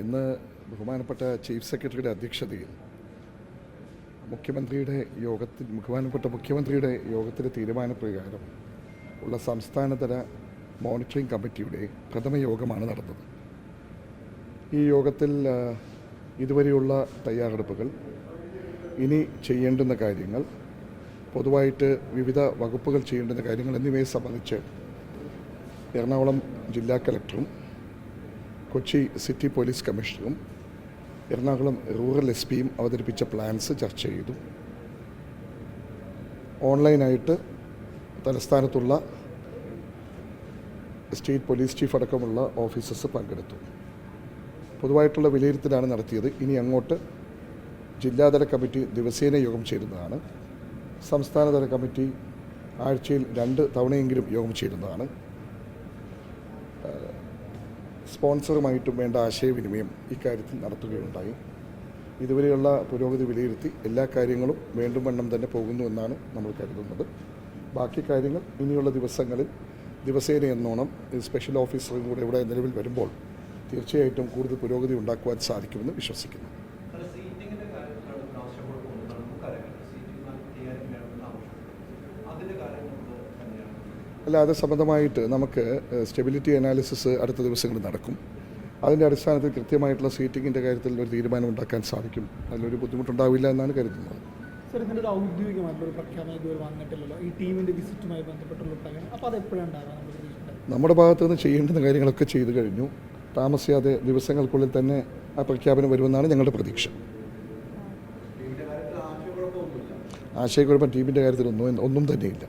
ഇന്ന് ബഹുമാനപ്പെട്ട ചീഫ് സെക്രട്ടറിയുടെ അധ്യക്ഷതയിൽ ബഹുമാനപ്പെട്ട മുഖ്യമന്ത്രിയുടെ യോഗത്തിൻ്റെ തീരുമാനപ്രകാരം ഉള്ള സംസ്ഥാനതല മോണിറ്ററിംഗ് കമ്മിറ്റിയുടെ പ്രഥമ യോഗമാണ് നടന്നത്. ഈ യോഗത്തിൽ ഇതുവരെയുള്ള തയ്യാറെടുപ്പുകൾ, ഇനി ചെയ്യേണ്ടുന്ന കാര്യങ്ങൾ, പൊതുവായിട്ട് വിവിധ വകുപ്പുകൾ ചെയ്യേണ്ടുന്ന കാര്യങ്ങൾ എന്നിവയെ സംബന്ധിച്ച് എറണാകുളം ജില്ലാ കളക്ടറും കൊച്ചി സിറ്റി പോലീസ് കമ്മീഷണറും എറണാകുളം റൂറൽ എസ്.പിയും അവതരിപ്പിച്ച പ്ലാൻസ് ചർച്ച ചെയ്തു. ഓൺലൈനായിട്ട് തലസ്ഥാനത്തുള്ള സ്റ്റേറ്റ് പോലീസ് ചീഫ് അടക്കമുള്ള ഓഫീസേഴ്സ് പങ്കെടുത്തു. പൊതുവായിട്ടുള്ള വിലയിരുത്തലാണ് നടത്തിയത്. ഇനി അങ്ങോട്ട് ജില്ലാതല കമ്മിറ്റി ദിവസേന യോഗം ചേരുന്നതാണ്. സംസ്ഥാനതല കമ്മിറ്റി ആഴ്ചയിൽ 2 തവണയെങ്കിലും യോഗം ചേരുന്നതാണ്. സ്പോൺസറുമായിട്ടും വേണ്ട ആശയവിനിമയം ഇക്കാര്യത്തിൽ നടത്തുകയുണ്ടായി. ഇതുവരെയുള്ള പുരോഗതി വിലയിരുത്തി എല്ലാ കാര്യങ്ങളും വേണ്ടും വണ്ണം തന്നെ പോകുന്നു എന്നാണ് നമ്മൾ കരുതുന്നത്. ബാക്കി കാര്യങ്ങൾ ഇനിയുള്ള ദിവസങ്ങളിൽ ദിവസേന എന്നോണം സ്പെഷ്യൽ ഓഫീസറും കൂടെ ഇവിടെ നിലവിൽ വരുമ്പോൾ തീർച്ചയായിട്ടും കൂടുതൽ പുരോഗതി ഉണ്ടാക്കുവാൻ സാധിക്കുമെന്ന് വിശ്വസിക്കുന്നു. അല്ല, അത് സംബന്ധമായിട്ട് നമുക്ക് സ്റ്റെബിലിറ്റി അനാലിസിസ് അടുത്ത ദിവസങ്ങളിൽ നടക്കും. അതിൻ്റെ അടിസ്ഥാനത്തിൽ കൃത്യമായിട്ടുള്ള സീറ്റിങ്ങിൻ്റെ കാര്യത്തിൽ ഒരു തീരുമാനം ഉണ്ടാക്കാൻ സാധിക്കും. അതിലൊരു ബുദ്ധിമുട്ടുണ്ടാവില്ല എന്നാണ് കരുതുന്നത്. സർ, ഇതിൻ്റെ ഒരു ഔദ്യോഗികമായിട്ടുള്ള പ്രഖ്യാപനം ഇതുവരെ വന്നിട്ടില്ലല്ലോ, ഈ ടീമിൻ്റെ വിസിറ്റുമായി ബന്ധപ്പെട്ടുള്ള പ്രഖ്യാപനം. അപ്പോൾ അത് എപ്പോഴും നമ്മുടെ ഭാഗത്തു നിന്ന് ചെയ്യേണ്ടുന്ന കാര്യങ്ങളൊക്കെ ചെയ്തു കഴിഞ്ഞു. താമസിയാതെ ദിവസങ്ങൾക്കുള്ളിൽ തന്നെ ആ പ്രഖ്യാപനം വരുമെന്നാണ് ഞങ്ങളുടെ പ്രതീക്ഷ. ആശയക്കുഴപ്പം ടീമിൻ്റെ കാര്യത്തിൽ ഒന്നും തന്നെയില്ല.